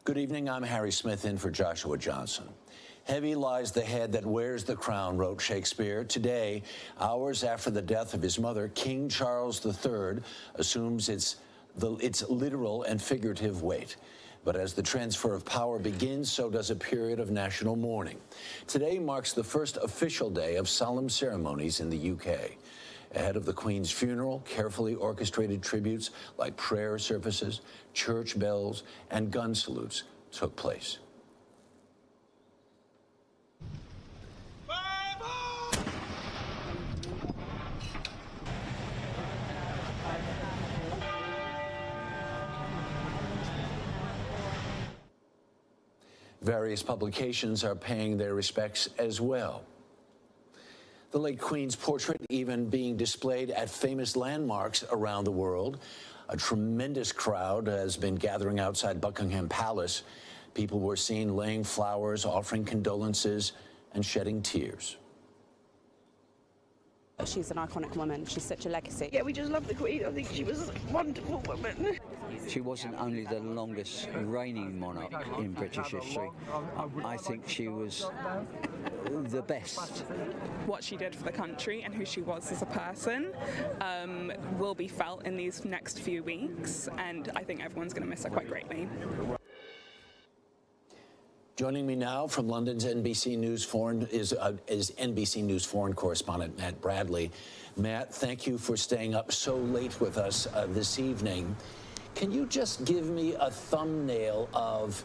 Good evening, I'm Harry Smith in for Joshua Johnson. Heavy lies the head that wears the crown, wrote Shakespeare. Today, hours after the death of his mother, King Charles III assumes its literal and figurative weight. But as the transfer of power begins, so does a period of national mourning. Today marks the first official day of solemn ceremonies in the UK. Ahead of the Queen's funeral, carefully orchestrated tributes like prayer services, church bells, and gun salutes took place. Various publications are paying their respects as well. The late Queen's portrait even being displayed at famous landmarks around the world. A tremendous crowd has been gathering outside Buckingham Palace. People were seen laying flowers, offering condolences, and shedding tears. She's an iconic woman. She's such a legacy. Yeah, we just love the Queen. I think she was a wonderful woman. She wasn't only the longest reigning monarch in British history. I think she was the best. What she did for the country and who she was as a person will be felt in these next few weeks, and I think everyone's going to miss her quite greatly. Joining me now from London's NBC News Foreign is NBC News Foreign correspondent Matt Bradley. Matt, thank you for staying up so late with us this evening. Can you just give me a thumbnail of,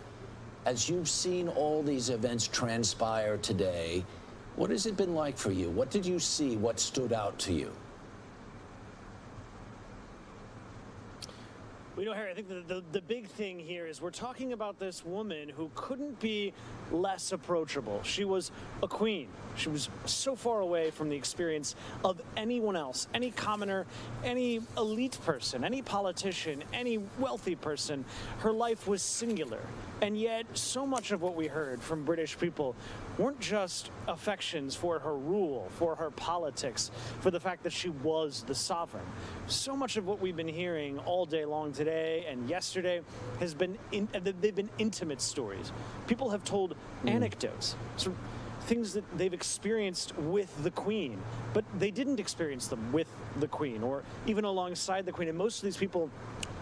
as you've seen all these events transpire today, what has it been like for you? What did you see? What stood out to you? Well, you know, Harry, I think the big thing here is we're talking about this woman who couldn't be less approachable. She was a queen. She was so far away from the experience of anyone else, any commoner, any elite person, any politician, any wealthy person. Her life was singular. And yet, so much of what we heard from British people weren't just affections for her rule, for her politics, for the fact that she was the sovereign. So much of what we've been hearing all day long today and yesterday has been, they've been intimate stories. People have told anecdotes, sort of things that they've experienced with the Queen, but they didn't experience them with the Queen or even alongside the Queen. And most of these people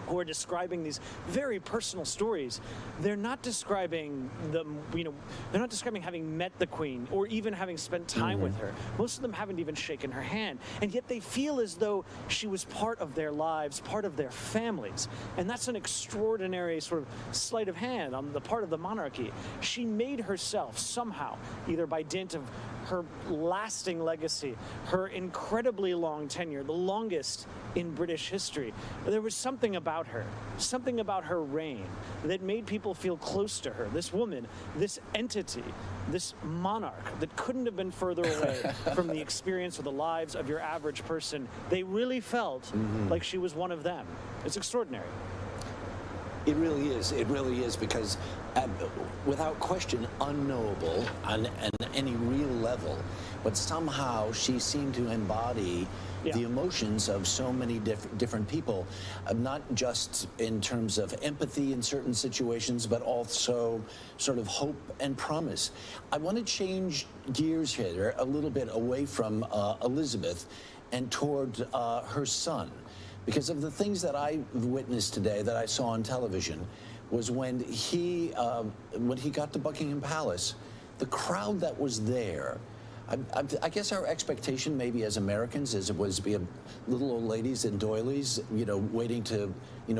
who are describing these very personal stories, they're not describing them, they're not describing having met the Queen or even having spent time with her. Most of them haven't even shaken her hand. And yet they feel as though she was part of their lives, part of their families. And that's an extraordinary sort of sleight of hand on the part of the monarchy. She made herself somehow, either by dint of her lasting legacy, her incredibly long tenure, the longest in British history. There was something about her reign that made people feel close to her. This woman, this entity, this monarch that couldn't have been further away from the experience or the lives of your average person. They really felt like she was one of them. It's extraordinary. It really is. It really is, because without question, unknowable on any real level, but somehow she seemed to embody the emotions of so many different people, not just in terms of empathy in certain situations, but also sort of hope and promise. I want to change gears here a little bit away from Elizabeth and toward her son. Because of the things that I witnessed today, that I saw on television, was when he got to Buckingham Palace, the crowd that was there. I guess our expectation, maybe as Americans, is it was to be little old ladies and doilies, waiting to,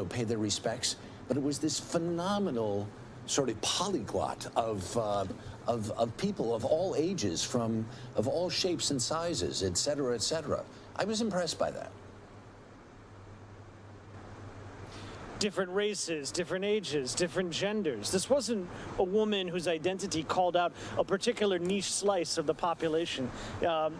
pay their respects. But it was this phenomenal sort of polyglot of people of all ages, of all shapes and sizes, et cetera, et cetera. I was impressed by that. Different races, different ages, different genders. This wasn't a woman whose identity called out a particular niche slice of the population.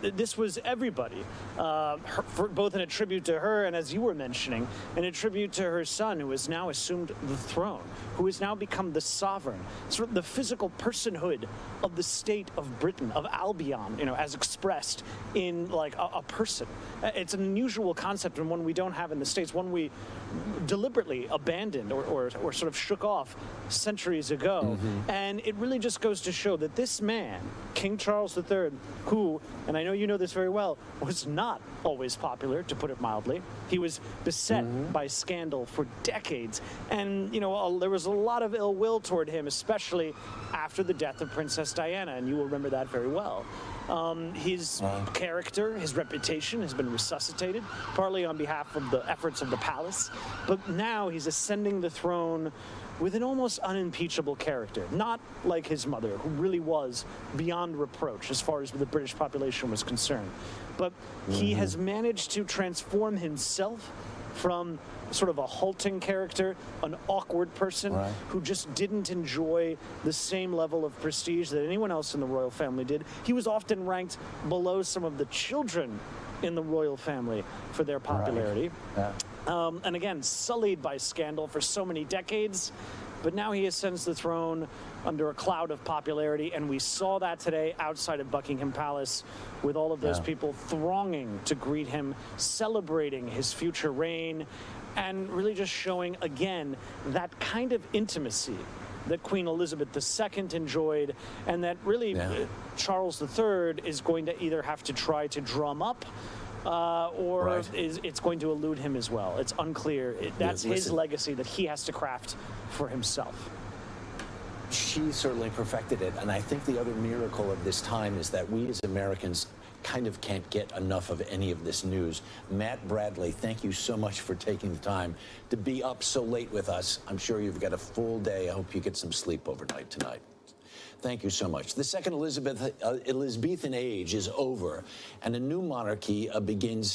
This was everybody, both in a tribute to her and, as you were mentioning, in a tribute to her son, who has now assumed the throne, who has now become the sovereign, sort of the physical personhood of the state of Britain, of Albion, as expressed in like a person. It's an unusual concept and one we don't have in the States, one we deliberately abandoned or sort of shook off centuries ago. And it really just goes to show that this man, King Charles III, who, and I know you know this very well, was not always popular, to put it mildly. He was beset by scandal for decades. And, you know, there was a lot of ill will toward him, especially after the death of Princess Diana, and you will remember that very well. His character, his reputation has been resuscitated, partly on behalf of the efforts of the palace, but now he's ascending the throne with an almost unimpeachable character, not like his mother, who really was beyond reproach as far as the British population was concerned. But he has managed to transform himself from sort of a halting character, an awkward person who just didn't enjoy the same level of prestige that anyone else in the royal family did. He was often ranked below some of the children in the royal family for their popularity. And again, sullied by scandal for so many decades, but now he ascends the throne under a cloud of popularity, and we saw that today outside of Buckingham Palace with all of those people thronging to greet him, celebrating his future reign, and really just showing again that kind of intimacy that Queen Elizabeth II enjoyed, and that really Charles III is going to either have to try to drum up or it's going to elude him as well. It's unclear. That's his legacy that he has to craft for himself. She certainly perfected it, and I think the other miracle of this time is that we as Americans kind of can't get enough of any of this news. Matt Bradley, thank you so much for taking the time to be up so late with us. I'm sure you've got a full day. I hope you get some sleep overnight tonight. Thank you so much. The second Elizabethan age is over, and a new monarch begins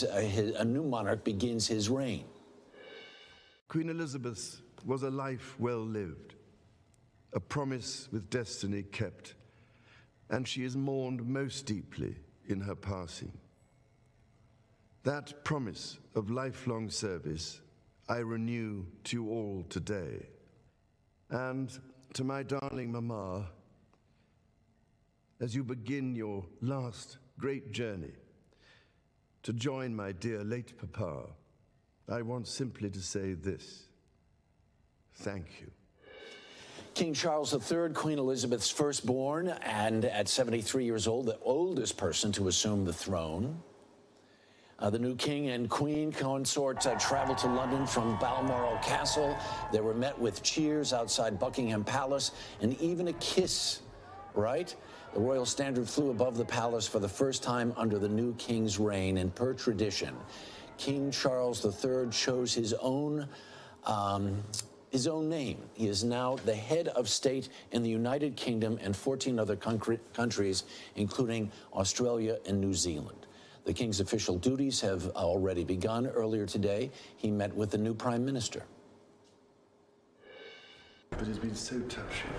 his reign. Queen Elizabeth was a life well lived, a promise with destiny kept, and she is mourned most deeply in her passing. That promise of lifelong service I renew to you all today. And to my darling Mama, as you begin your last great journey to join my dear late Papa, I want simply to say this: thank you. King Charles III, Queen Elizabeth's firstborn, and at 73 years old, the oldest person to assume the throne. The new king and queen consort traveled to London from Balmoral Castle. They were met with cheers outside Buckingham Palace and even a kiss, right? The royal standard flew above the palace for the first time under the new king's reign, and per tradition, King Charles III chose his own name. He is now the head of state in the United Kingdom and 14 other countries, including Australia and New Zealand. The king's official duties have already begun. Earlier today, he met with the new prime minister. But it's been so touching.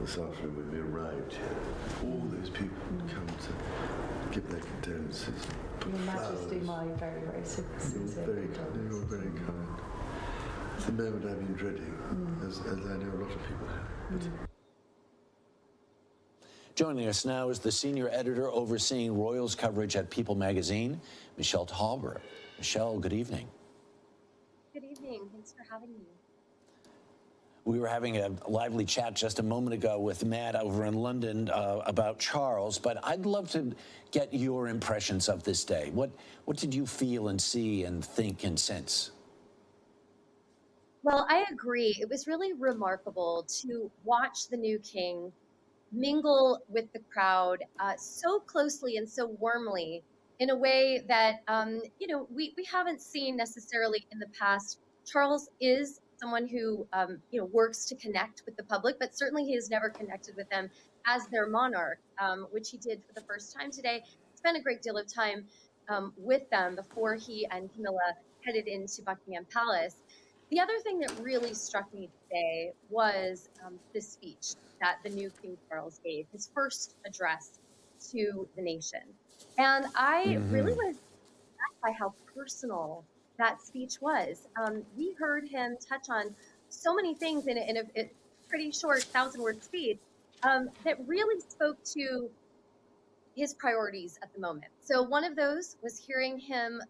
This afternoon when we arrived here, all those people would come to give their condolences. Your Majesty, my very, very sincere condolences. You're very kind. It's the moment I've been dreading, as I know a lot of people have. Joining us now is the senior editor overseeing Royals coverage at People magazine, Michelle Tauber. Michelle, good evening. Good evening. Thanks for having me. We were having a lively chat just a moment ago with Matt over in London about Charles, but I'd love to get your impressions of this day. What did you feel and see and think and sense? Well, I agree. It was really remarkable to watch the new king mingle with the crowd so closely and so warmly in a way that, we haven't seen necessarily in the past. Charles is someone who, works to connect with the public, but certainly he has never connected with them as their monarch, which he did for the first time today. Spent a great deal of time with them before he and Camilla headed into Buckingham Palace. The other thing that really struck me today was the speech that the new King Charles gave, his first address to the nation. And I really was struck by how personal that speech was. We heard him touch on so many things in a pretty short 1,000-word speech that really spoke to his priorities at the moment. So one of those was hearing him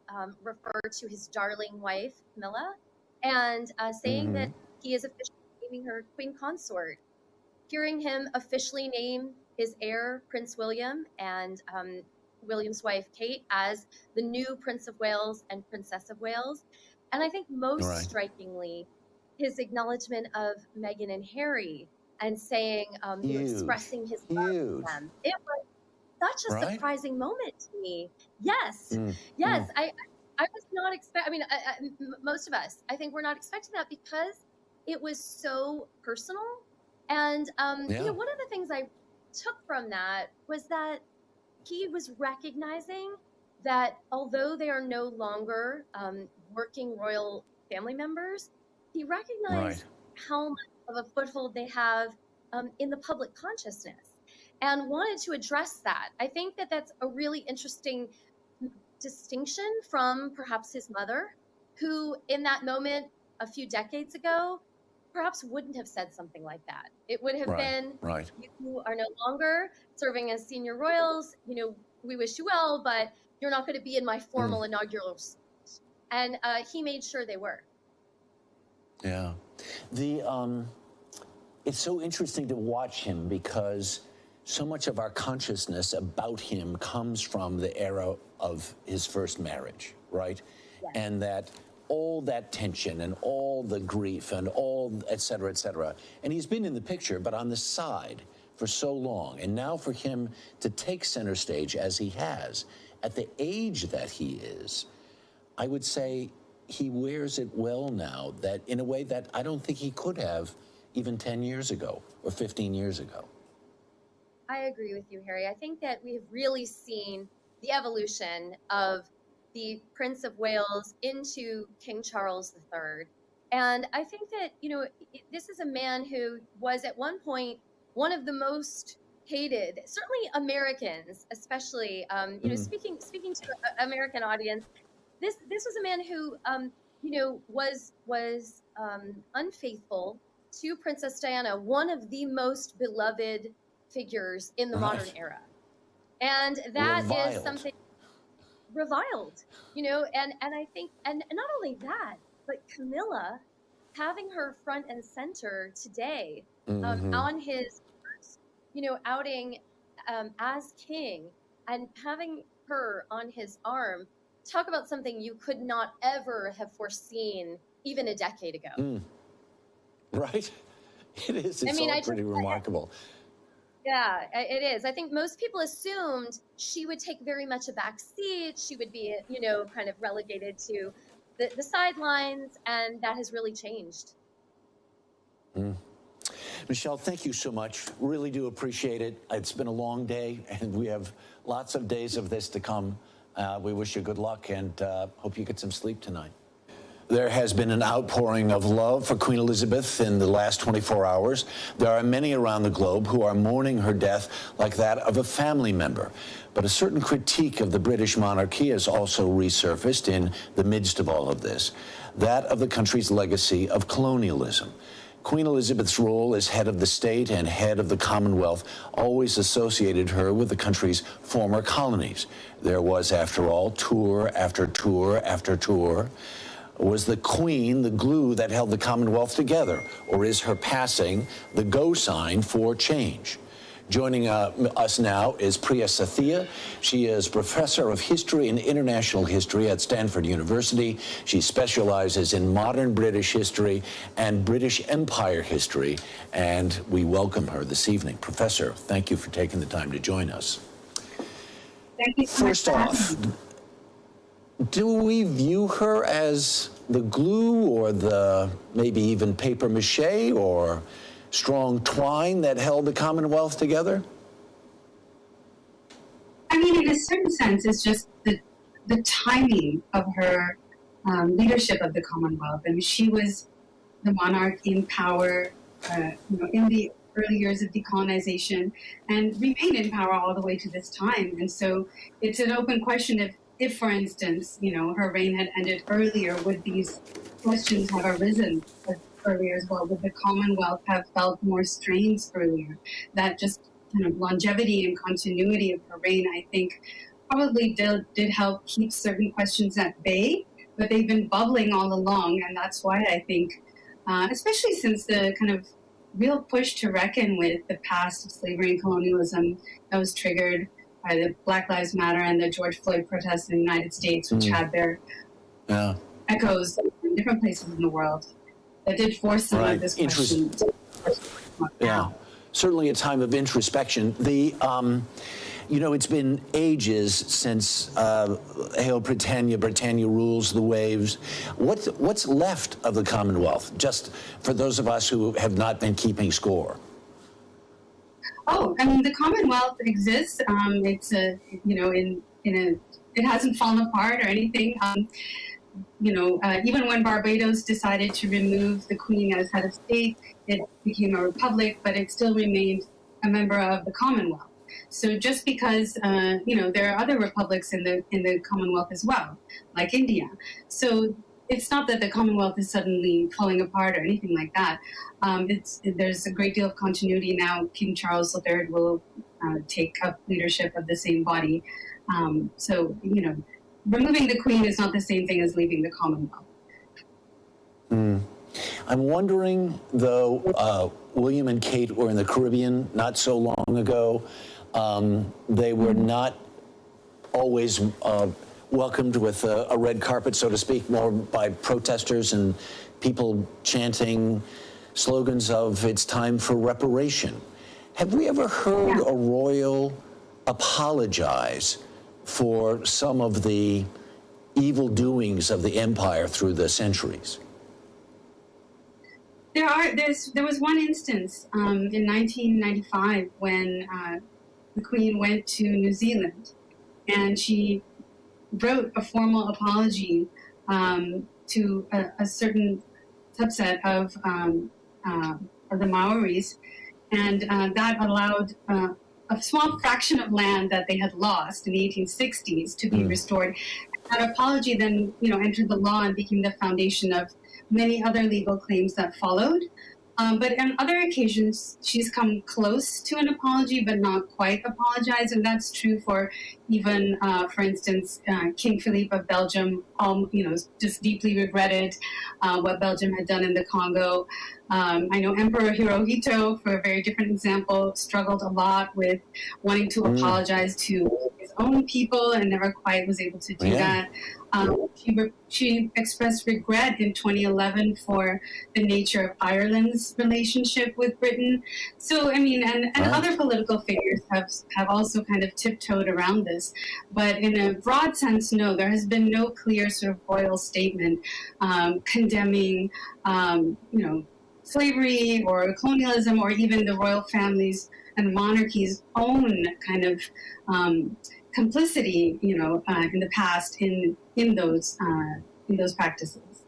refer to his darling wife, Camilla, and saying that he is officially naming her queen consort. Hearing him officially name his heir, Prince William, and William's wife, Kate, as the new Prince of Wales and Princess of Wales. And I think most strikingly, his acknowledgement of Meghan and Harry and saying, expressing his love for them. It was such a surprising moment to me. Yes, yes. I was not expecting, most of us, I think we're not expecting that because it was so personal. And, you know, one of the things I took from that was that he was recognizing that although they are no longer working royal family members, he recognized how much of a foothold they have in the public consciousness and wanted to address that. I think that that's a really interesting distinction from perhaps his mother, who in that moment a few decades ago perhaps wouldn't have said something like that. It would have been, you are no longer serving as senior royals, you know, we wish you well, but you're not going to be in my formal inaugural speech. And he made sure they were. Yeah. It's so interesting to watch him because so much of our consciousness about him comes from the era of his first marriage, right? Yes. And that all that tension and all the grief and all, et cetera, et cetera. And he's been in the picture, but on the side for so long. And now for him to take center stage as he has, at the age that he is, I would say he wears it well now, that in a way that I don't think he could have even 10 years ago or 15 years ago. I agree with you, Harry. I think that we have really seen the evolution of the Prince of Wales into King Charles III. And I think that, you know, this is a man who was at one point one of the most hated, certainly Americans, especially, you know, speaking to an American audience, this was a man who, you know, was unfaithful to Princess Diana, one of the most beloved figures in the modern era. And that is something reviled, you know, and I think, and not only that, but Camilla having her front and center today on his first, you know, outing as king, and having her on his arm, talk about something you could not ever have foreseen even a decade ago. Right? It is. It's all pretty remarkable. Yeah, it is. I think most people assumed she would take very much a back seat. She would be, you know, kind of relegated to the sidelines, and that has really changed. Michelle, thank you so much. Really do appreciate it. It's been a long day, and we have lots of days of this to come. We wish you good luck and hope you get some sleep tonight. There has been an outpouring of love for Queen Elizabeth in the last 24 hours. There are many around the globe who are mourning her death like that of a family member. But a certain critique of the British monarchy has also resurfaced in the midst of all of this, that of the country's legacy of colonialism. Queen Elizabeth's role as head of the state and head of the Commonwealth always associated her with the country's former colonies. There was, after all, tour after tour after tour. Was the Queen the glue that held the Commonwealth together, or is her passing the go sign for change? Joining us now is Priya Sathya. She is professor of history and international history at Stanford University. She specializes in modern British history and British Empire history, and we welcome her this evening. Professor, thank you for taking the time to join us. Thank you so much. First off, do we view her as the glue or the maybe even paper mache or strong twine that held the Commonwealth together? I mean, in a certain sense, it's just the timing of her leadership of the Commonwealth. I mean, she was the monarch in power, you know, in the early years of decolonization, and remained in power all the way to this time. And so it's an open question if, for instance, you know, her reign had ended earlier, would these questions have arisen earlier as well? Would the Commonwealth have felt more strains earlier? That just kind of longevity and continuity of her reign, I think, probably did help keep certain questions at bay. but they've been bubbling all along, and that's why I think, especially since the kind of real push to reckon with the past of slavery and colonialism that was triggered by the Black Lives Matter and the George Floyd protests in the United States, which had their echoes in different places in the world, that did force some of this question. Certainly a time of introspection. The, you know, it's been ages since Hail Britannia, Britannia rules the waves. What's left of the Commonwealth, just for those of us who have not been keeping score? Oh, I mean, the Commonwealth exists. It's a, you know, it hasn't fallen apart or anything. You know, even when Barbados decided to remove the Queen as head of state, it became a republic, but it still remained a member of the Commonwealth. So just because, you know, there are other republics in the Commonwealth as well, like India. So it's not that the Commonwealth is suddenly falling apart or anything like that. There's a great deal of continuity now. King Charles III will take up leadership of the same body. So, you know, removing the Queen is not the same thing as leaving the Commonwealth. I'm wondering, though, William and Kate were in the Caribbean not so long ago. They were not always welcomed with a red carpet, so to speak, more by protesters and people chanting slogans of "it's time for reparation." Have we ever heard a royal apologize for some of the evil doings of the empire through the centuries? There was one instance in 1995 when the Queen went to New Zealand, and she wrote a formal apology to a certain subset of the Maoris, and that allowed a small fraction of land that they had lost in the 1860s to be restored. That apology then, you know, entered the law and became the foundation of many other legal claims that followed. But on other occasions, she's come close to an apology, but not quite apologized. And that's true for even, for instance, King Philippe of Belgium, you know, just deeply regretted what Belgium had done in the Congo. I know Emperor Hirohito, for a very different example, struggled a lot with wanting to apologize to his own people and never quite was able to do that. She expressed regret in 2011 for the nature of Ireland's relationship with Britain. So, I mean, and other political figures have also kind of tiptoed around this. But in a broad sense, no, there has been no clear sort of royal statement condemning, you know, slavery or colonialism, or even the royal families and monarchy's own kind of complicity, you know, in the past in those practices.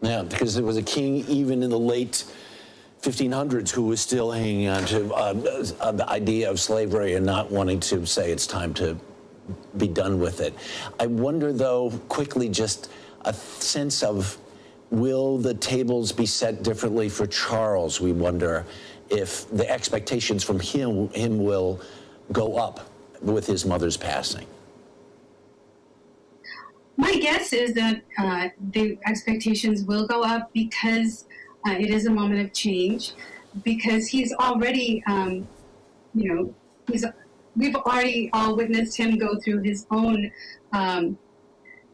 Yeah, because there was a king even in the late 1500s who was still hanging on to the idea of slavery and not wanting to say it's time to be done with it. I wonder, though, quickly, just a sense of, will the tables be set differently for Charles? We wonder if the expectations from him will go up with his mother's passing. My guess is that the expectations will go up because it is a moment of change, because he's already, you know, we've already all witnessed him go through his own, you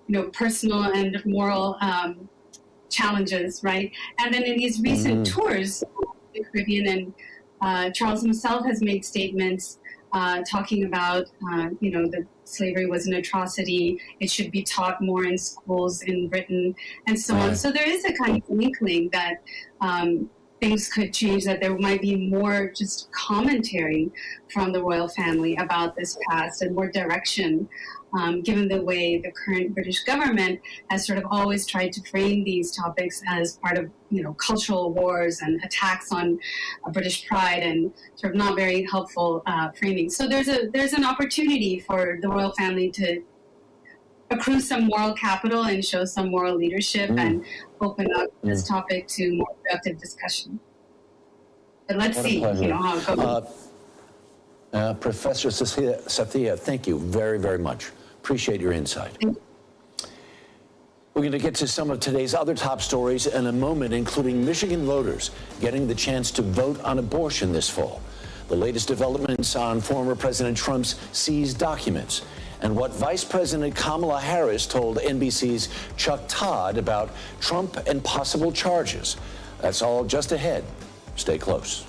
know, personal and moral challenges, right? And then in these recent tours in the Caribbean, and Charles himself has made statements talking about, you know, that slavery was an atrocity, it should be taught more in schools in Britain, and so on. So there is a kind of inkling that things could change, that there might be more just commentary from the royal family about this past and more direction, given the way the current British government has sort of always tried to frame these topics as part of, you know, cultural wars and attacks on British pride, and sort of not very helpful framing. So there's an opportunity for the royal family to accrue some moral capital and show some moral leadership and open up this topic to more productive discussion. But let's see, you know, how it goes. Professor Sathya, thank you very, very much. Appreciate your insight. We're going to get to some of today's other top stories in a moment, including Michigan voters getting the chance to vote on abortion this fall, the latest developments on former President Trump's seized documents, and what Vice President Kamala Harris told NBC's Chuck Todd about Trump and possible charges. That's all just ahead. Stay close.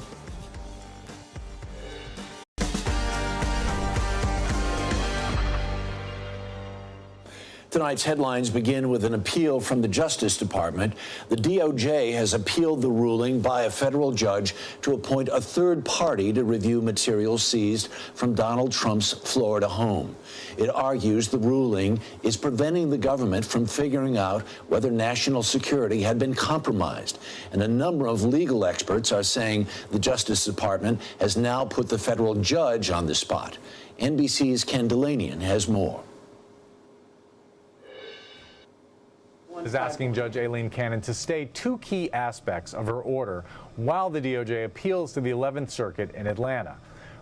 Tonight's headlines begin with an appeal from the Justice Department. The DOJ has appealed the ruling by a federal judge to appoint a third party to review materials seized from Donald Trump's Florida home. It argues the ruling is preventing the government from figuring out whether national security had been compromised. And a number of legal experts are saying the Justice Department has now put the federal judge on the spot. NBC's Ken Delanian has more. Is asking Judge Aileen Cannon to stay two key aspects of her order while the DOJ appeals to the 11th Circuit in Atlanta.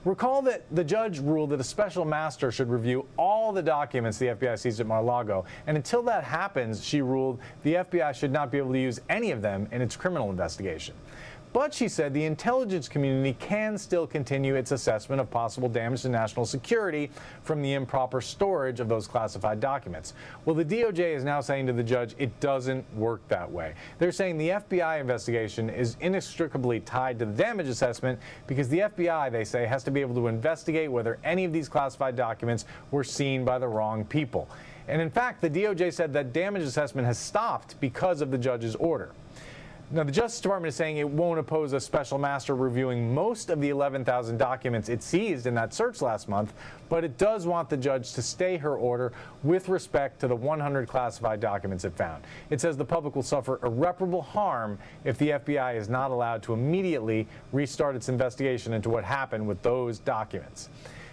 Recall that the judge ruled that a special master should review all the documents the FBI seized at Mar-a-Lago, and until that happens, she ruled the FBI should not be able to use any of them in its criminal investigation. But she said the intelligence community can still continue its assessment of possible damage to national security from the improper storage of those classified documents. Well, the DOJ is now saying to the judge it doesn't work that way. They're saying the FBI investigation is inextricably tied to the damage assessment because the FBI, they say, has to be able to investigate whether any of these classified documents were seen by the wrong people. And in fact, the DOJ said that damage assessment has stopped because of the judge's order. Now, the Justice Department is saying it won't oppose a special master reviewing most of the 11,000 documents it seized in that search last month, but it does want the judge to stay her order with respect to the 100 classified documents it found. It says the public will suffer irreparable harm if the FBI is not allowed to immediately restart its investigation into what happened with those documents.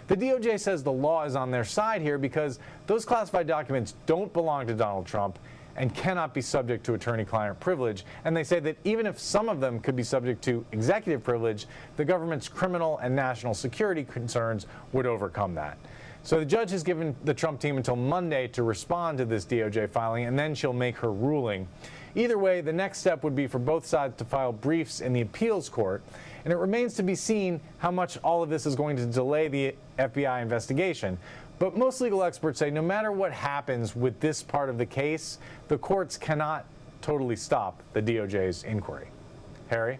The DOJ says the law is on their side here because those classified documents don't belong to Donald Trump and cannot be subject to attorney-client privilege. And they say that even if some of them could be subject to executive privilege, the government's criminal and national security concerns would overcome that. So the judge has given the Trump team until Monday to respond to this DOJ filing, and then she'll make her ruling. Either way, the next step would be for both sides to file briefs in the appeals court, and it remains to be seen how much all of this is going to delay the FBI investigation. But most legal experts say no matter what happens with this part of the case, the courts cannot totally stop the DOJ's inquiry. Harry?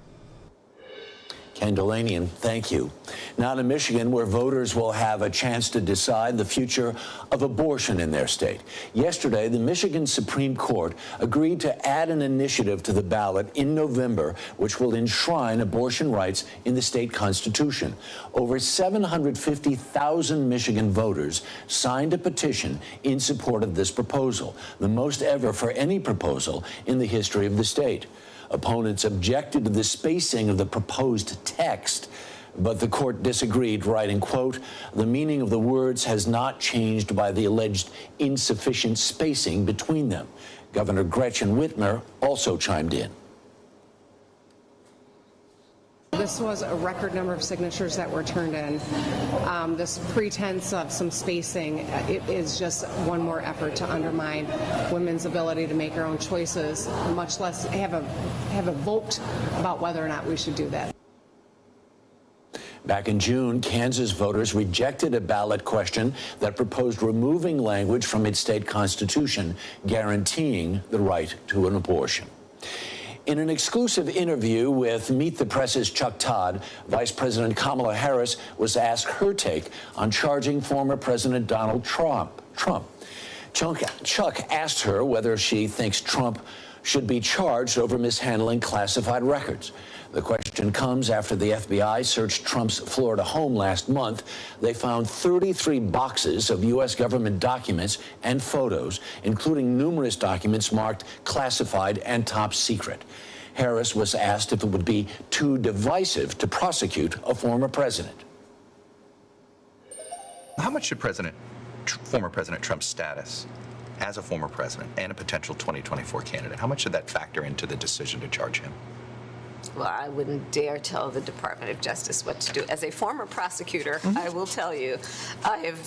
Ken Delanian, thank you. Now to Michigan, where voters will have a chance to decide the future of abortion in their state. Yesterday, the Michigan Supreme Court agreed to add an initiative to the ballot in November, which will enshrine abortion rights in the state constitution. Over 750,000 Michigan voters signed a petition in support of this proposal, the most ever for any proposal in the history of the state. Opponents objected to the spacing of the proposed text, but the court disagreed, writing, quote, "The meaning of the words has not changed by the alleged insufficient spacing between them." Governor Gretchen Whitmer also chimed in. This was a record number of signatures that were turned in. This pretense of some spacing, it is just one more effort to undermine women's ability to make their own choices, much less have a vote about whether or not we should do that. Back in June, Kansas voters rejected a ballot question that proposed removing language from its state constitution guaranteeing the right to an abortion. In an exclusive interview with Meet the Press's Chuck Todd, Vice President Kamala Harris was asked her take on charging former President Donald Trump. Chuck asked her whether she thinks Trump should be charged over mishandling classified records. The question comes after the FBI searched Trump's Florida home last month. They found 33 boxes of U.S. government documents and photos, including numerous documents marked classified and top secret. Harris was asked if it would be too divisive to prosecute a former president. How much should former President Trump's status as a former president and a potential 2024 candidate, how much should that factor into the decision to charge him? Well, I wouldn't dare tell the Department of Justice what to do. As a former prosecutor, I will tell you, I have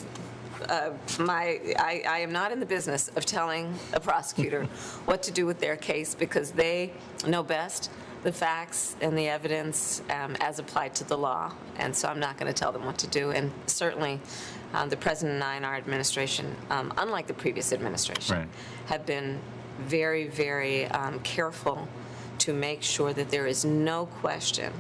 I am not in the business of telling a prosecutor what to do with their case, because they know best the facts and the evidence as applied to the law. And so I'm not going to tell them what to do. And certainly the President and I and our administration, unlike the previous administration, have been very, very careful to make sure that there is no question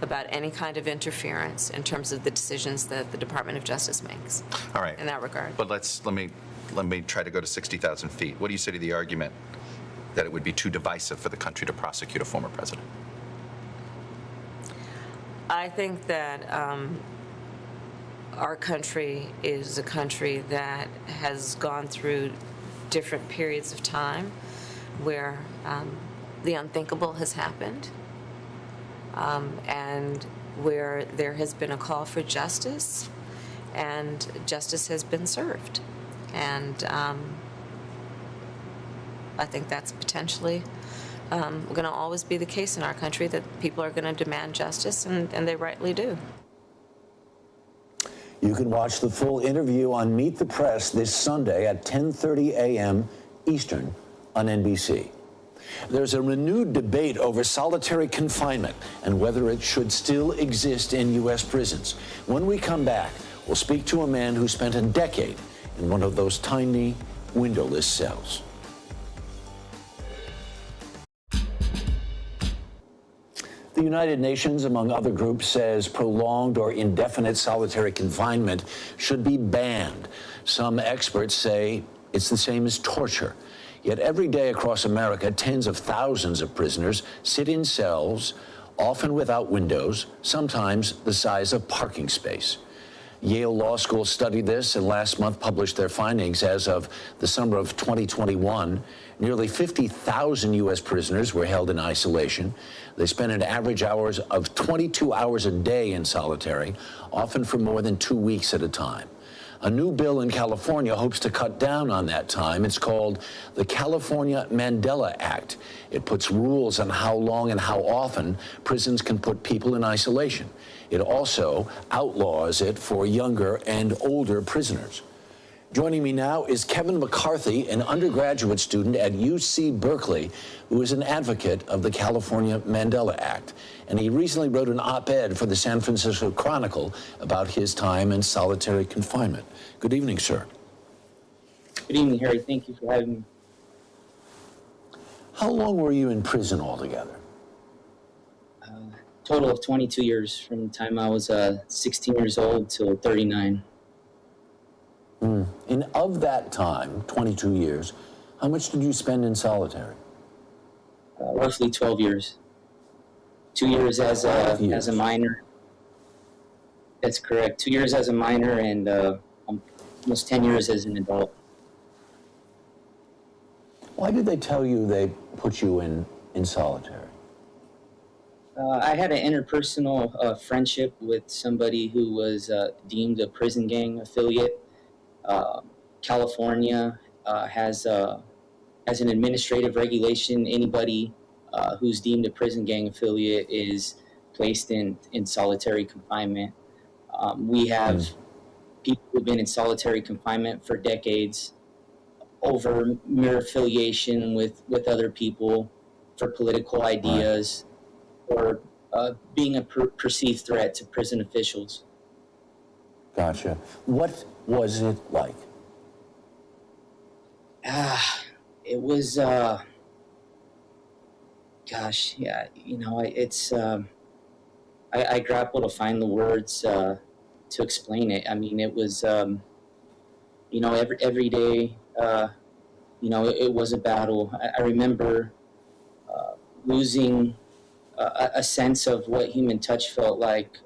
about any kind of interference in terms of the decisions that the Department of Justice makes. All right. In that regard. But let me try to go to 60,000 feet. What do you say to the argument that it would be too divisive for the country to prosecute a former president? I think that our country is a country that has gone through different periods of time where the unthinkable has happened, and where there has been a call for justice, and justice has been served. And I think that's potentially going to always be the case in our country, that people are going to demand justice, and they rightly do. You can watch the full interview on Meet the Press this Sunday at 10:30 a.m. Eastern on NBC. There's a renewed debate over solitary confinement and whether it should still exist in U.S. prisons. When we come back, we'll speak to a man who spent a decade in one of those tiny, windowless cells. The United Nations, among other groups, says prolonged or indefinite solitary confinement should be banned. Some experts say it's the same as torture. Yet every day across America, tens of thousands of prisoners sit in cells, often without windows, sometimes the size of parking space. Yale Law School studied this and last month published their findings. As of the summer of 2021, nearly 50,000 U.S. prisoners were held in isolation. They spent an average hours of 22 hours a day in solitary, often for more than 2 weeks at a time. A new bill in California hopes to cut down on that time. It's called the California Mandela Act. It puts rules on how long and how often prisons can put people in isolation. It also outlaws it for younger and older prisoners. Joining me now is Kevin McCarthy, an undergraduate student at UC Berkeley, who is an advocate of the California Mandela Act. And he recently wrote an op-ed for the San Francisco Chronicle about his time in solitary confinement. Good evening, sir. Good evening, Harry. Thank you for having me. How long were you in prison altogether? Total of 22 years, from the time I was 16 years old till 39. And of that time, 22 years, how much did you spend in solitary? Roughly 12 years. 2 years as a minor. That's correct. 2 years as a minor and almost 10 years as an adult. Why did they tell you they put you in solitary? I had an interpersonal friendship with somebody who was deemed a prison gang affiliate. California has an administrative regulation. Anybody who's deemed a prison gang affiliate is placed in solitary confinement. We have people who've been in solitary confinement for decades over mere affiliation with other people, for political ideas, or being a perceived threat to prison officials. Gotcha. What was it like? It was, gosh, yeah, you know, it's, I grapple to find the words to explain it. I mean, it was, you know, every day, you know, it was a battle. I remember losing a sense of what human touch felt like.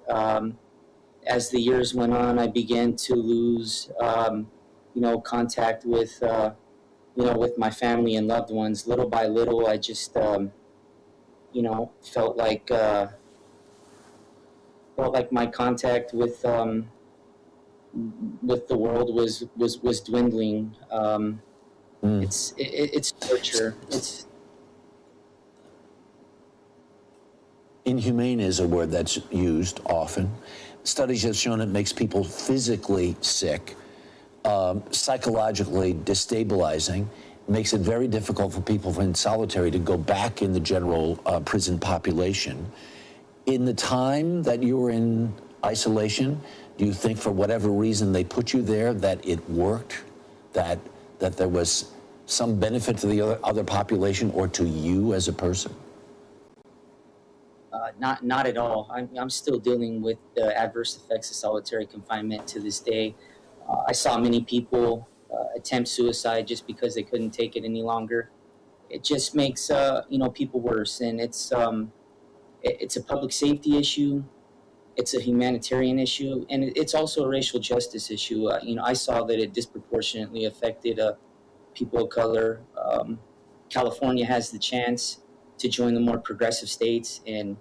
As the years went on, I began to lose, you know, contact with, you know, with my family and loved ones. Little by little, I just, you know, felt like my contact with the world was dwindling. It's torture. Inhumane is a word that's used often. Studies have shown it makes people physically sick. psychologically destabilizing. It makes it very difficult for people in solitary to go back in the general prison population. In the time that you were in isolation, do you think for whatever reason they put you there that it worked, that there was some benefit to the other population or to you as a person? Not at all. I'm still dealing with the adverse effects of solitary confinement to this day. I saw many people attempt suicide just because they couldn't take it any longer. It just makes people worse, and it's a public safety issue. It's a humanitarian issue, and it's also a racial justice issue. I saw that it disproportionately affected people of color. California has the chance to join the more progressive states and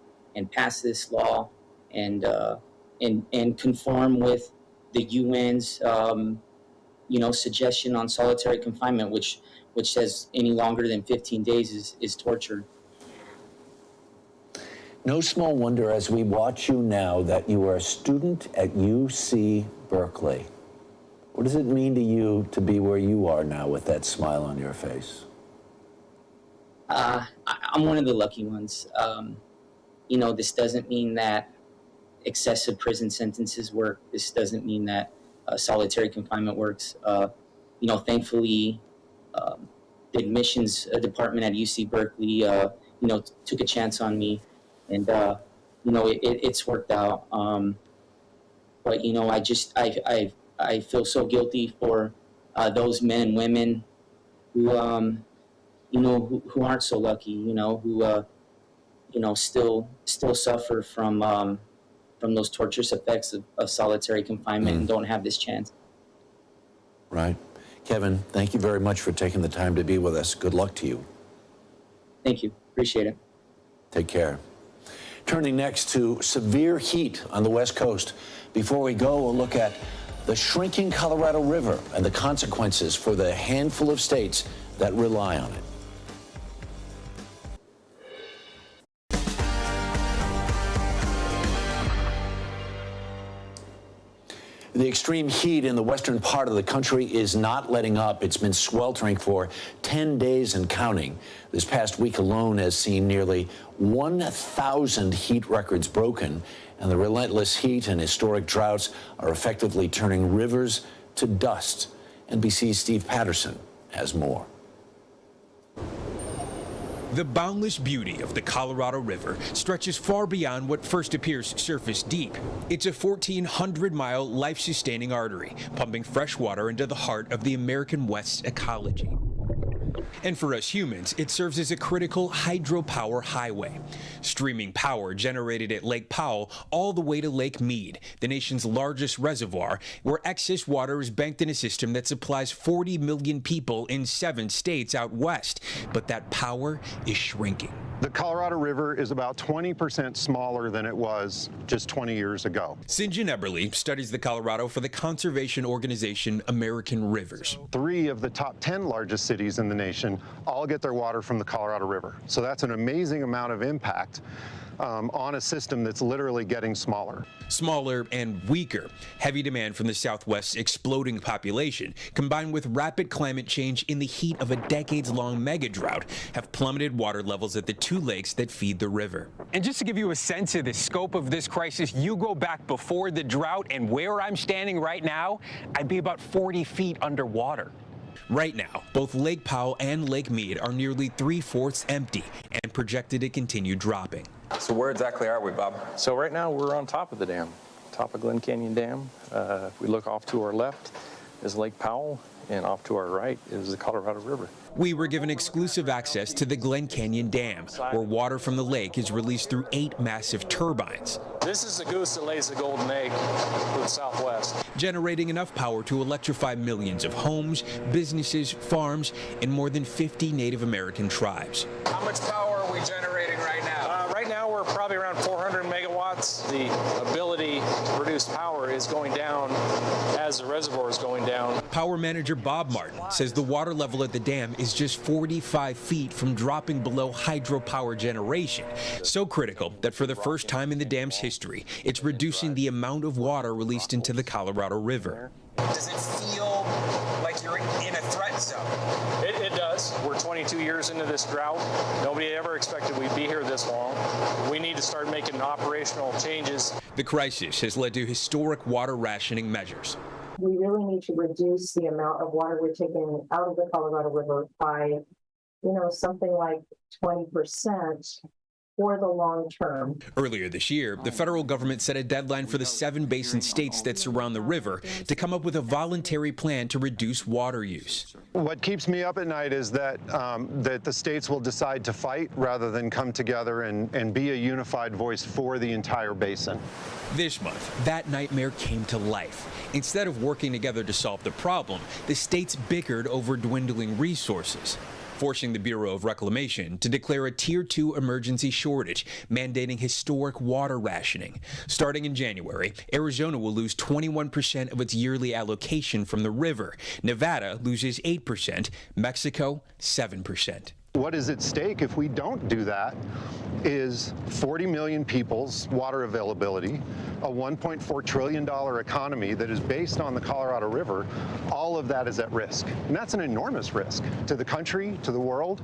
pass this law and conform with the UN's suggestion on solitary confinement, which says any longer than 15 days is torture. No small wonder as we watch you now that you are a student at UC Berkeley. What does it mean to you to be where you are now with that smile on your face? I'm one of the lucky ones. This doesn't mean that excessive prison sentences work. This doesn't mean that solitary confinement works. Thankfully, the admissions department at UC Berkeley, took a chance on me, and it's worked out. But I feel so guilty for those men and women who aren't so lucky, who still suffer from those torturous effects of solitary confinement and don't have this chance. Right. Kevin, thank you very much for taking the time to be with us. Good luck to you. Thank you. Appreciate it. Take care. Turning next to severe heat on the West Coast. Before we go, we'll look at the shrinking Colorado River and the consequences for the handful of states that rely on it. The extreme heat in the western part of the country is not letting up. It's been sweltering for 10 days and counting. This past week alone has seen nearly 1,000 heat records broken, and the relentless heat and historic droughts are effectively turning rivers to dust. NBC's Steve Patterson has more. The boundless beauty of the Colorado River stretches far beyond what first appears surface deep. It's a 1,400-mile life-sustaining artery, pumping fresh water into the heart of the American West's ecology. And for us humans, it serves as a critical hydropower highway, streaming power generated at Lake Powell all the way to Lake Mead, the nation's largest reservoir, where excess water is banked in a system that supplies 40 million people in 7 states out west. But that power is shrinking. The Colorado River is about 20% smaller than it was just 20 years ago. St. John Eberly studies the Colorado for the conservation organization American Rivers. 3 of the top 10 largest cities in the nation all get their water from the Colorado River. So that's an amazing amount of impact on a system that's literally getting smaller. Smaller and weaker. Heavy demand from the Southwest's exploding population, combined with rapid climate change in the heat of a decades-long megadrought, have plummeted water levels at the 2 lakes that feed the river. And just to give you a sense of the scope of this crisis, you go back before the drought, and where I'm standing right now, I'd be about 40 feet underwater. Right now, both Lake Powell and Lake Mead are nearly 3/4 empty and projected to continue dropping. So where exactly are we, Bob? So right now we're on top of the dam, top of Glen Canyon Dam. If we look off to our left is Lake Powell, and off to our right is the Colorado River. We were given exclusive access to the Glen Canyon Dam, where water from the lake is released through 8 massive turbines. This is the goose that lays the golden egg for the Southwest. Generating enough power to electrify millions of homes, businesses, farms, and more than 50 Native American tribes. How much power are we generating right now? Right now we're probably around 400 megawatts. The ability to produce power is going down as the reservoir is going down. Power manager Bob Martin says the water level at the dam is just 45 feet from dropping below hydropower generation. So critical that for the first time in the dam's history, it's reducing the amount of water released into the Colorado River. Does it feel feel like you're in a threat zone. It does. We're 22 years into this drought. Nobody ever expected we'd be here this long. We need to start making operational changes. The crisis has led to historic water rationing measures. We really need to reduce the amount of water we're taking out of the Colorado River by, something like 20% for the long term. Earlier this year, the federal government set a deadline for the 7 basin states that surround the river to come up with a voluntary plan to reduce water use. What keeps me up at night is that that the states will decide to fight rather than come together and be a unified voice for the entire basin. This month, that nightmare came to life. Instead of working together to solve the problem, the states bickered over dwindling resources, forcing the Bureau of Reclamation to declare a Tier 2 emergency shortage, mandating historic water rationing. Starting in January, Arizona will lose 21% of its yearly allocation from the river. Nevada loses 8%, Mexico 7%. What is at stake if we don't do that is 40 million people's water availability, a $1.4 trillion economy that is based on the Colorado River. All of that is at risk. And that's an enormous risk to the country, to the world.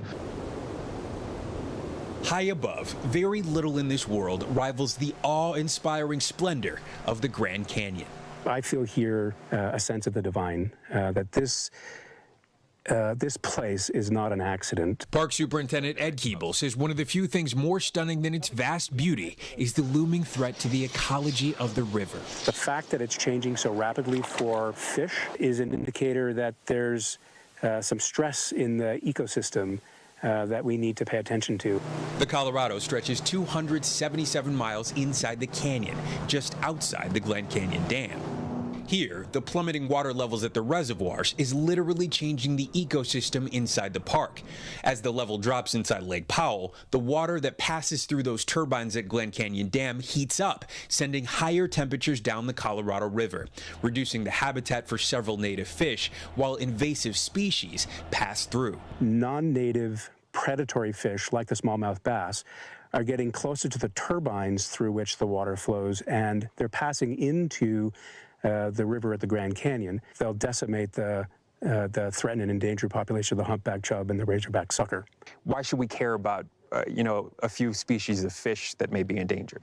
High above, very little in this world rivals the awe-inspiring splendor of the Grand Canyon. I feel here a sense of the divine, that this place is not an accident. Park Superintendent Ed Keeble says one of the few things more stunning than its vast beauty is the looming threat to the ecology of the river. The fact that it's changing so rapidly for fish is an indicator that there's some stress in the ecosystem that we need to pay attention to. The Colorado stretches 277 miles inside the canyon, just outside the Glen Canyon Dam. Here, the plummeting water levels at the reservoirs is literally changing the ecosystem inside the park. As the level drops inside Lake Powell, the water that passes through those turbines at Glen Canyon Dam heats up, sending higher temperatures down the Colorado River, reducing the habitat for several native fish, while invasive species pass through. Non-native predatory fish, like the smallmouth bass, are getting closer to the turbines through which the water flows, and they're passing into the river at the Grand Canyon. They'll decimate the threatened and endangered population of the humpback chub and the razorback sucker. Why should we care about, a few species of fish that may be endangered?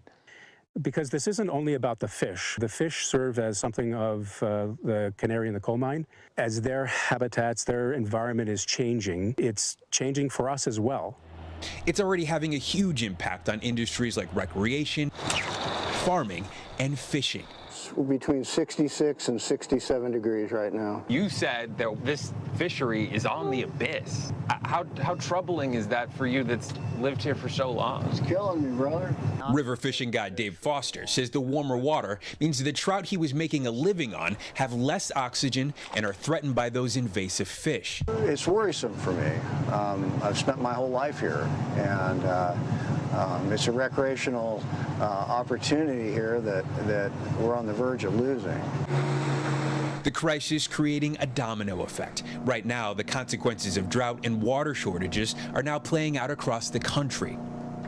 Because this isn't only about the fish. The fish serve as something of the canary in the coal mine. As their habitats, their environment is changing, it's changing for us as well. It's already having a huge impact on industries like recreation, farming, and fishing. Between 66 and 67 degrees right now. You said that this fishery is on the abyss. How troubling is that for you that's lived here for so long? It's killing me, brother. River fishing guide Dave Foster says the warmer water means the trout he was making a living on have less oxygen and are threatened by those invasive fish. It's worrisome for me. I've spent my whole life here, and it's a recreational opportunity here that we're on the verge of losing. The crisis creating a domino effect. Right now, the consequences of drought and water shortages are now playing out across the country.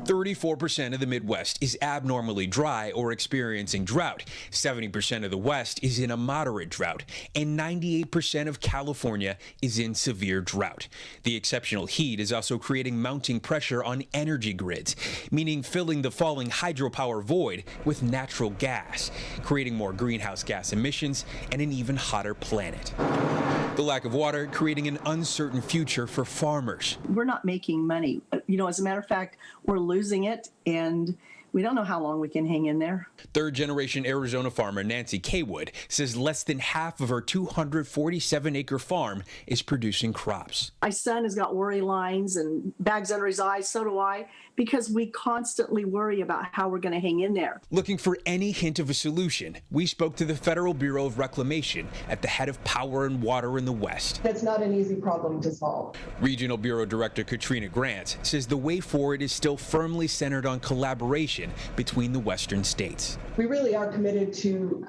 34% of the Midwest is abnormally dry or experiencing drought. 70% of the West is in a moderate drought, and 98% of California is in severe drought. The exceptional heat is also creating mounting pressure on energy grids, meaning filling the falling hydropower void with natural gas, creating more greenhouse gas emissions and an even hotter planet. The lack of water creating an uncertain future for farmers. We're not making money. As a matter of fact, we're losing it, and we don't know how long we can hang in there. Third-generation Arizona farmer Nancy Kaywood says less than half of her 247-acre farm is producing crops. My son has got worry lines and bags under his eyes, so do I, because we constantly worry about how we're going to hang in there. Looking for any hint of a solution, we spoke to the Federal Bureau of Reclamation at the head of Power and Water in the West. It's not an easy problem to solve. Regional Bureau Director Katrina Grant says the way forward is still firmly centered on collaboration between the Western states. We really are committed to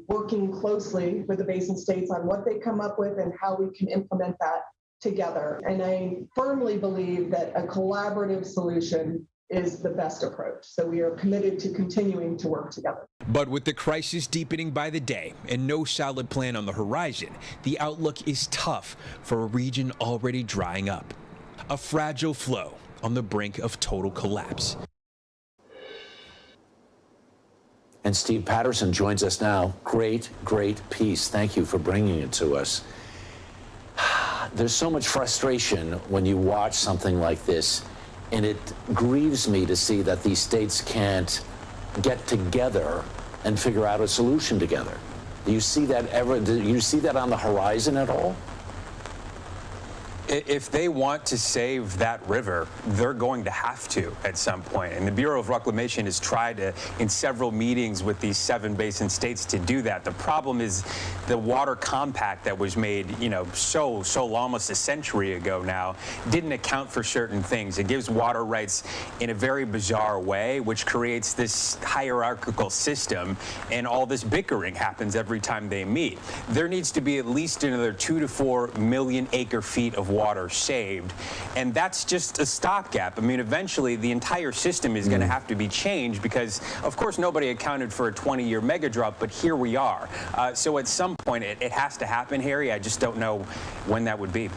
working closely with the basin states on what they come up with and how we can implement that together. And I firmly believe that a collaborative solution is the best approach. So we are committed to continuing to work together. But with the crisis deepening by the day and no solid plan on the horizon, the outlook is tough for a region already drying up. A fragile flow on the brink of total collapse. And Steve Patterson joins us now. Great, great piece. Thank you for bringing it to us. There's so much frustration when you watch something like this, and it grieves me to see that these states can't get together and figure out a solution together. Do you see that on the horizon at all? If they want to save that river, they're going to have to at some point. And the Bureau of Reclamation has tried to, in several meetings with these 7 basin states, to do that. The problem is the water compact that was made, so almost a century ago now, didn't account for certain things. It gives water rights in a very bizarre way, which creates this hierarchical system, and all this bickering happens every time they meet. There needs to be at least another 2 to 4 million acre feet of water saved, and that's just a stopgap. I mean, eventually the entire system is going to have to be changed because, of course, nobody accounted for a 20-year megadrought, but here we are. So at some point it has to happen, Harry. I just don't know when that would be.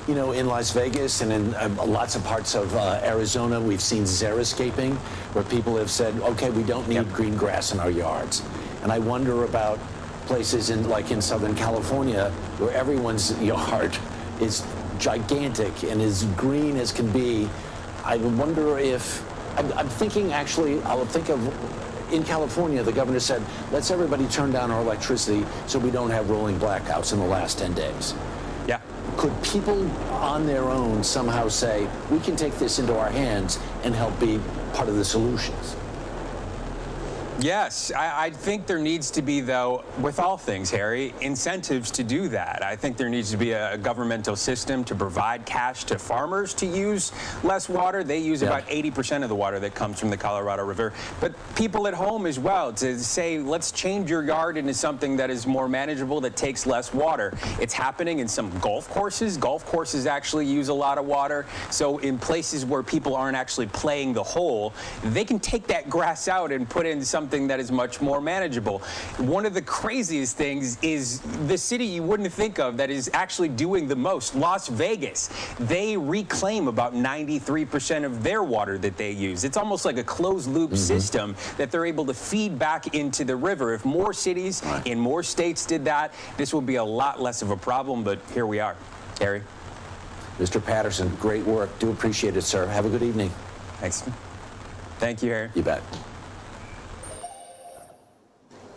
In Las Vegas and in lots of parts of Arizona, we've seen xeriscaping, where people have said, okay, we don't need green grass in our yards. And I wonder about places like in Southern California, where everyone's yard is gigantic and as green as can be. I wonder if, I'm thinking actually, I'll think of, in California, the governor said, let's everybody turn down our electricity so we don't have rolling blackouts in the last 10 days. Yeah. Could people on their own somehow say, we can take this into our hands and help be part of the solutions? Yes, I think there needs to be, though, with all things, Harry, incentives to do that. I think there needs to be a governmental system to provide cash to farmers to use less water. They use about 80% of the water that comes from the Colorado River. But people at home as well, to say, let's change your yard into something that is more manageable, that takes less water. It's happening in some golf courses. Golf courses actually use a lot of water. So in places where people aren't actually playing the hole, they can take that grass out and put in something that is much more manageable. One of the craziest things is the city you wouldn't think of that is actually doing the most, Las Vegas. They reclaim about 93% of their water that they use. It's almost like a closed loop system that they're able to feed back into the river. If more cities in more states did that, this would be a lot less of a problem, but here we are. Harry? Mr. Patterson, great work. Do appreciate it, sir. Have a good evening. Thanks. Thank you, Harry. You bet.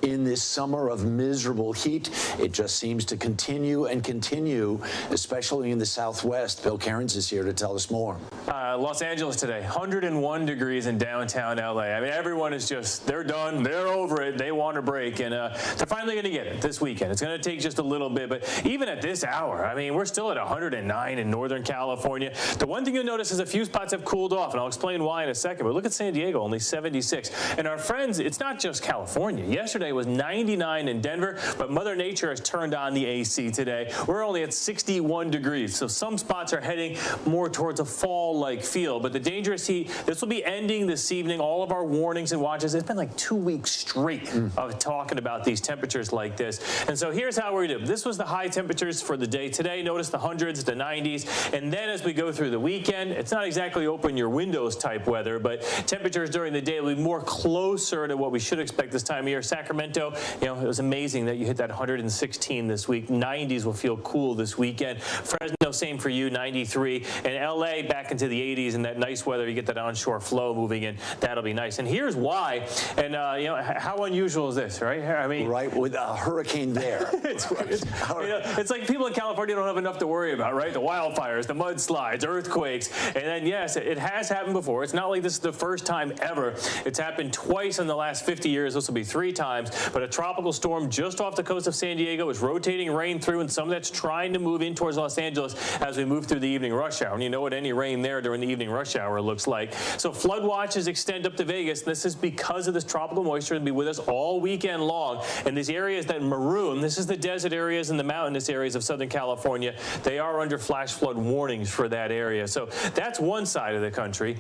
In this summer of miserable heat, it just seems to continue and continue, especially in the Southwest. Bill Cairns is here to tell us more. Los Angeles today, 101 degrees in downtown LA. I mean, everyone is just, they're done, they're over it, they want a break, and they're finally going to get it this weekend. It's going to take just a little bit, but even at this hour, I mean, we're still at 109 in Northern California. The one thing you'll notice is a few spots have cooled off, and I'll explain why in a second, but look at San Diego, only 76. And our friends, it's not just California. Yesterday was 99 in Denver, but Mother Nature has turned on the AC today. We're only at 61 degrees, so some spots are heading more towards a fall-like feel, but the dangerous heat, this will be ending this evening. All of our warnings and watches, it's been like 2 weeks straight of talking about these temperatures like this. And so here's how we're going to do. This was the high temperatures for the day today. Notice the hundreds, the 90s, and then as we go through the weekend, it's not exactly open your windows type weather, but temperatures during the day will be more closer to what we should expect this time of year. Sacramento, it was amazing that you hit that 116 this week. 90s will feel cool this weekend. Fresno, same for you, 93. And LA back into the 80s and that nice weather. You get that onshore flow moving in. That'll be nice. And here's why. And how unusual is this, right? I mean, right, with a hurricane there. it's like people in California don't have enough to worry about, right? The wildfires, the mudslides, earthquakes. And then, yes, it has happened before. It's not like this is the first time ever. It's happened twice in the last 50 years. This will be 3 times. times. But a tropical storm just off the coast of San Diego is rotating rain through, and some of that's trying to move in towards Los Angeles as we move through the evening rush hour. And you know what any rain there during the evening rush hour looks like. So flood watches extend up to Vegas. And this is because of this tropical moisture to be with us all weekend long. And these areas that maroon, this is the desert areas and the mountainous areas of Southern California. They are under flash flood warnings for that area. So that's one side of the country.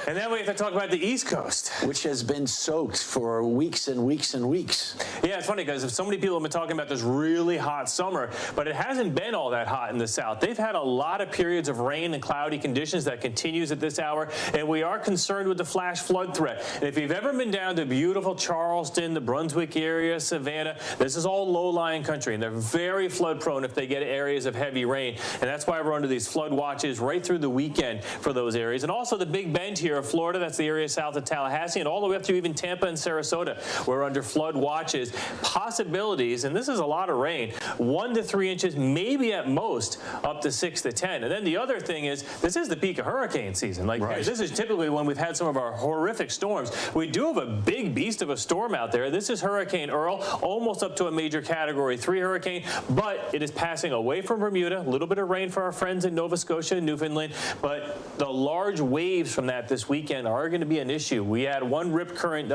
And then we have to talk about the East Coast, which has been soaked for weeks and weeks and weeks. Yeah, it's funny because so many people have been talking about this really hot summer, but it hasn't been all that hot in the South. They've had a lot of periods of rain and cloudy conditions that continues at this hour, and we are concerned with the flash flood threat. And if you've ever been down to beautiful Charleston, the Brunswick area, Savannah, this is all low-lying country, and they're very flood prone if they get areas of heavy rain. And that's why we're under these flood watches right through the weekend for those areas. And also the Big Bend here of Florida, that's the area south of Tallahassee, and all the way up to even Tampa and Sarasota. We're under flood watches. Possibilities, and this is a lot of rain, 1 to 3 inches, maybe at most up to 6 to 10. And then the other thing is, this is the peak of hurricane season. Like, this is typically when we've had some of our horrific storms. We do have a big beast of a storm out there. This is Hurricane Earl, almost up to a major Category 3 hurricane, but it is passing away from Bermuda. A little bit of rain for our friends in Nova Scotia and Newfoundland, but the large waves from that this weekend are going to be an issue. We had one rip current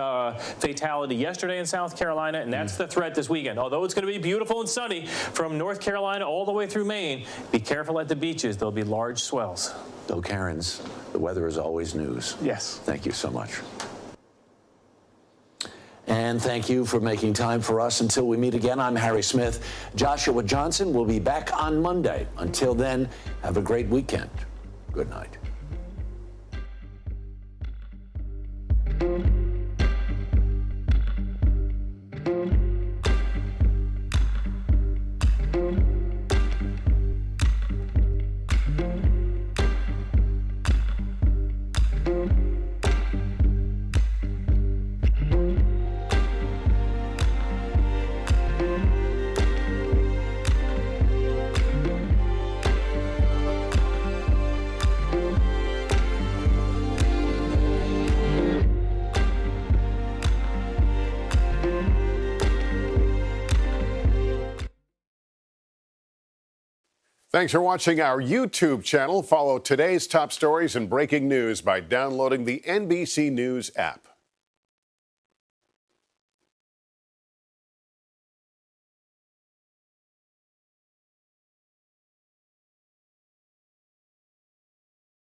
fatality yesterday in South Carolina, and that's the threat this weekend. Although it's going to be beautiful and sunny from North Carolina all the way through Maine, be careful at the beaches. There'll be large swells. So, Karen's, the weather is always news. Yes. Thank you so much. And thank you for making time for us. Until we meet again, I'm Harry Smith. Joshua Johnson will be back on Monday. Until then, have a great weekend. Good night. Thanks for watching our YouTube channel. Follow today's top stories and breaking news by downloading the NBC News app.